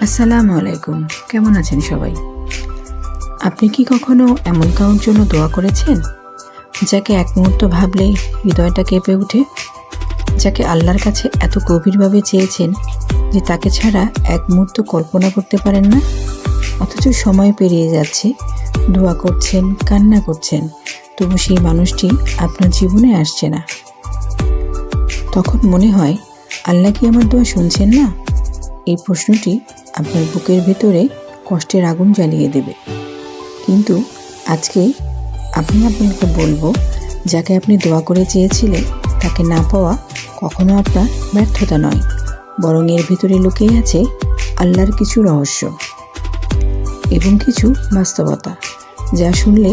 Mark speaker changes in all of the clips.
Speaker 1: আসসালামু আলাইকুম। কেমন আছেন সবাই? আপনি কি কখনো এমন কারোর জন্য দোয়া করেছেন যাকে এক মুহূর্ত ভাবলেই হৃদয়টা কেঁপে ওঠে? যাকে আল্লাহর কাছে এত গভীরভাবে চেয়েছেন যে তাকে ছাড়া এক মুহূর্ত কল্পনা করতে পারেন না, অথচ সময় পেরিয়ে যাচ্ছে, দোয়া করছেন, কান্না করছেন, তবু সেই মানুষটি আপনার জীবনে আসছে না। তখন মনে হয়, আল্লাহ কি আমার দোয়া শুনছেন না? এই প্রশ্নটি আপনার বুকের ভেতরে কষ্টের আগুন জ্বালিয়ে দেবে। কিন্তু আজকে আমি আপনাকে বলবো, যাকে আপনি দোয়া করে চেয়েছিলেন তাকে না পাওয়া কখনো আপনার ব্যর্থতা নয়, বরং এর ভিতরে লুকিয়ে আছে আল্লাহর কিছু রহস্য এবং কিছু বাস্তবতা, যা শুনলে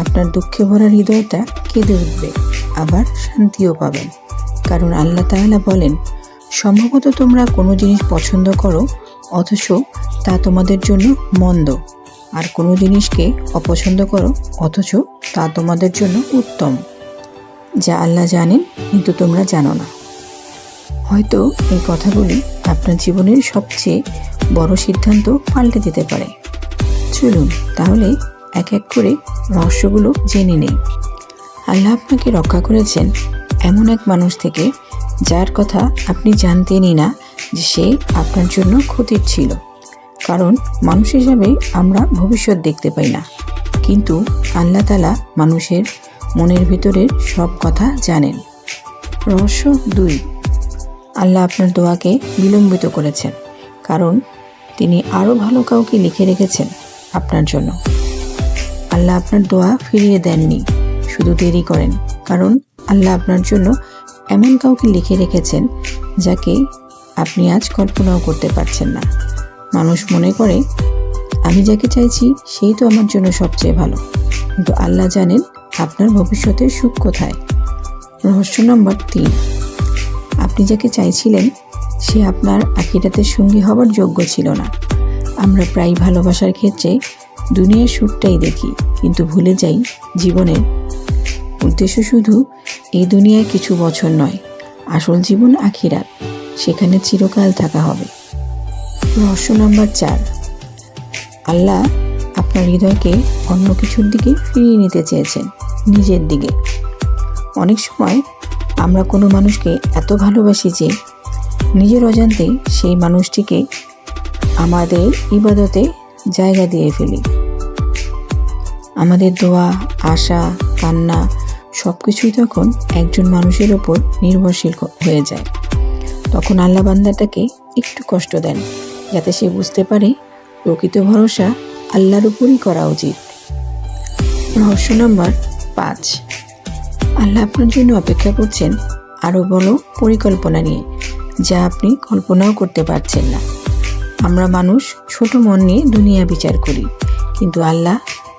Speaker 1: আপনার দুঃখে ভরা হৃদয়টা কেঁদে উঠবে, আবার শান্তিও পাবেন। কারণ আল্লাহ তাআলা বলেন, সম্ভবত তোমরা কোনো জিনিস পছন্দ করো অথচ তা তোমাদের জন্য মন্দ, আর কোনো জিনিসকে অপছন্দ করো অথচ তা তোমাদের জন্য উত্তম। যা আল্লাহ জানেন কিন্তু তোমরা জানো না। হয়তো এই কথাগুলি আপনার জীবনের সবচেয়ে বড় সিদ্ধান্ত পাল্টে দিতে পারে। চলুন তাহলে এক এক করে রহস্যগুলো জেনে নেই। আল্লাহ আপনাকে রক্ষা করেছেন এমন এক মানুষ থেকে যার কথা আপনি জানতেনই না যে সে আপনার জন্য ক্ষতির ছিল। কারণ মানুষ হিসাবে আমরা ভবিষ্যৎ দেখতে পাই না, কিন্তু আল্লাহ তাআলা মানুষের মনের ভিতরের সব কথা জানেন। রহস্য 2, আল্লাহ আপনার দোয়াকে বিলম্বিত করেছেন, কারণ তিনি আরও ভালো কাউকে লিখে রেখেছেন আপনার জন্য। আল্লাহ আপনার দোয়া ফিরিয়ে দেননি, শুধু দেরি করেন, কারণ আল্লাহ আপনার জন্য এমন কাউকে লিখে রেখেছেন যাকে আপনি আজ কল্পনাও করতে পারছেন না। মানুষ মনে করে, আমি যাকে চাইছি সেই তো আমার জন্য সবচেয়ে ভালো, কিন্তু আল্লাহ জানেন আপনার ভবিষ্যতের সুখ কোথায়। রহস্য নম্বর 3, আপনি যাকে চাইছিলেন সে আপনার আখিরাতের সঙ্গী হবার যোগ্য ছিল না। আমরা প্রায় ভালোবাসার ক্ষেত্রে দুনিয়ার সুখটাই দেখি, কিন্তু ভুলে যাই জীবনের উদ্দেশ্য শুধু এই দুনিয়ায় কিছু বছর নয়, আসল জীবন আখিরাত, সেখানে চিরকাল থাকা হবে। রহস্য নম্বর 4, আল্লাহ আপনার হৃদয়কে অন্য কিছুর দিকে ফিরিয়ে নিতে চেয়েছেন, নিজের দিকে। অনেক সময় আমরা কোনো মানুষকে এত ভালোবাসি যে নিজের অজান্তেই সেই মানুষটিকে আমাদের ইবাদতে জায়গা দিয়ে ফেলি। আমাদের দোয়া, আশা, কান্না সব কিছুই তখন একজন মানুষের ওপর নির্ভরশীল হয়ে যায়। তখন আল্লাহ বান্দাটাকে একটু কষ্ট দেন, যাতে সে বুঝতে পারে প্রকৃত ভরসা আল্লাহর উপরই করা উচিত। রহস্য নম্বর 5, আল্লাহ আপনার জন্য অপেক্ষা করছেন আরও বড় পরিকল্পনা নিয়ে, যা আপনি কল্পনাও করতে পারছেন না। আমরা মানুষ ছোট মন নিয়ে দুনিয়া বিচার করি, কিন্তু আল্লাহ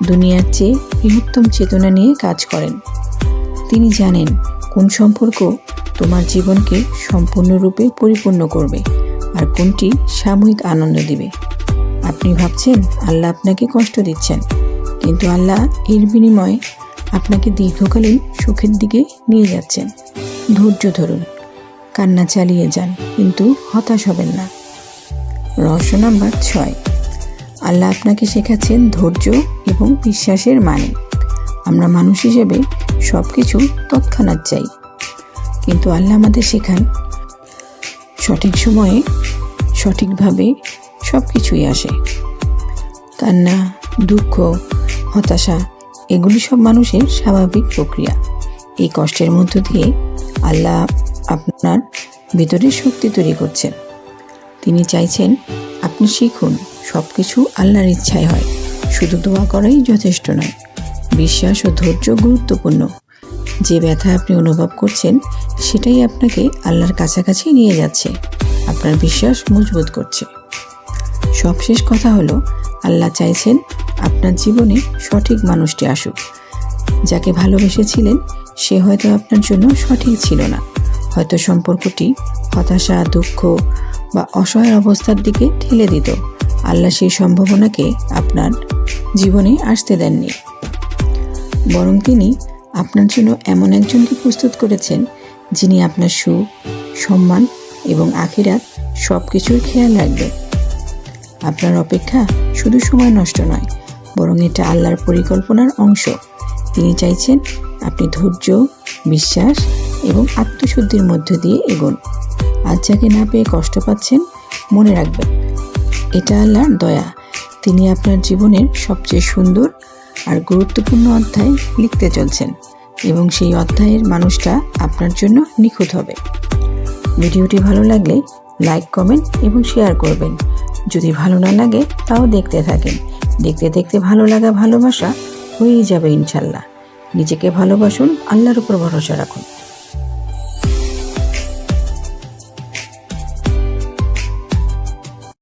Speaker 1: দুনিয়ার চেয়ে বৃহত্তম চেতনা নিয়ে কাজ করেন। তিনি জানেন কোন সম্পর্ক তোমার জীবনকে সম্পূর্ণরূপে পরিপূর্ণ করবে আর কোনটি সাময়িক আনন্দ দিবে। আপনি ভাবছেন আল্লাহ আপনাকে কষ্ট দিচ্ছেন, কিন্তু আল্লাহ এর বিনিময়ে আপনাকে দীর্ঘকালীন সুখের দিকে নিয়ে যাচ্ছেন। ধৈর্য ধরুন, কান্না চালিয়ে যান, কিন্তু হতাশ হবেন না। রহস্য নম্বর 6, আল্লাহ আপনাকে শেখাচ্ছেন ধৈর্য এবং বিশ্বাসের মানে। আমরা মানুষ হিসেবে সব কিছু তৎক্ষণাৎ চাই, কিন্তু আল্লাহ আমাদের শেখান সঠিক সময়ে সঠিকভাবে সব কিছুই আসে। কান্না, দুঃখ, হতাশা এগুলি সব মানুষের স্বাভাবিক প্রক্রিয়া। এই কষ্টের মধ্য দিয়ে আল্লাহ আপনার ভিতরে শক্তি তৈরি করছেন। তিনি চাইছেন আপনি শিখুন সব কিছু আল্লাহর ইচ্ছায় হয়, শুধু দোয়া করাই যথেষ্ট নয়, বিশ্বাস ও ধৈর্য গুরুত্বপূর্ণ। যে ব্যথা আপনি অনুভব করছেন সেটাই আপনাকে আল্লাহর কাছাকাছি নিয়ে যাচ্ছে, আপনার বিশ্বাস মজবুত করছে। সবশেষ কথা হলো, আল্লাহ চাইছেন আপনার জীবনে সঠিক মানুষটি আসুক। যাকে ভালোবেসেছিলেন সে হয়তো আপনার জন্য সঠিক ছিল না, হয়তো সম্পর্কটি হতাশা, দুঃখ বা অসহায় অবস্থার দিকে ঠেলে দিত। আল্লাহ সেই সম্ভাবনাকে আপনার জীবনে আসতে দেননি, বরং তিনি আপনার জন্য এমন একজনকে প্রস্তুত করেছেন যিনি আপনার সুখ, সম্মান এবং আখিরাত সব কিছুর খেয়াল রাখবেন। আপনার অপেক্ষা শুধু সময় নষ্ট নয়, বরং এটা আল্লাহর পরিকল্পনার অংশ। তিনি চাইছেন আপনি ধৈর্য, বিশ্বাস এবং আত্মশুদ্ধির মধ্য দিয়ে এগোন। আজ যাকে না পেয়ে কষ্ট পাচ্ছেন, মনে রাখবেন এটা আল্লাহর দয়া। তিনি আপনার জীবনের সবচেয়ে সুন্দর আর গুরুত্বপূর্ণ অধ্যায় লিখতে চলছেন, এবং সেই অধ্যায়ের মানুষটা আপনার জন্য নিখুঁত হবে। ভিডিওটি ভালো লাগলে লাইক, কমেন্ট এবং শেয়ার করবেন। যদি ভালো না লাগে তাও দেখতে থাকেন। দেখতে দেখতে ভালো লাগা, ভালোবাসা হয়েই যাবে ইনশাল্লাহ। নিজেকে ভালোবাসুন, আল্লাহর উপর ভরসা রাখুন।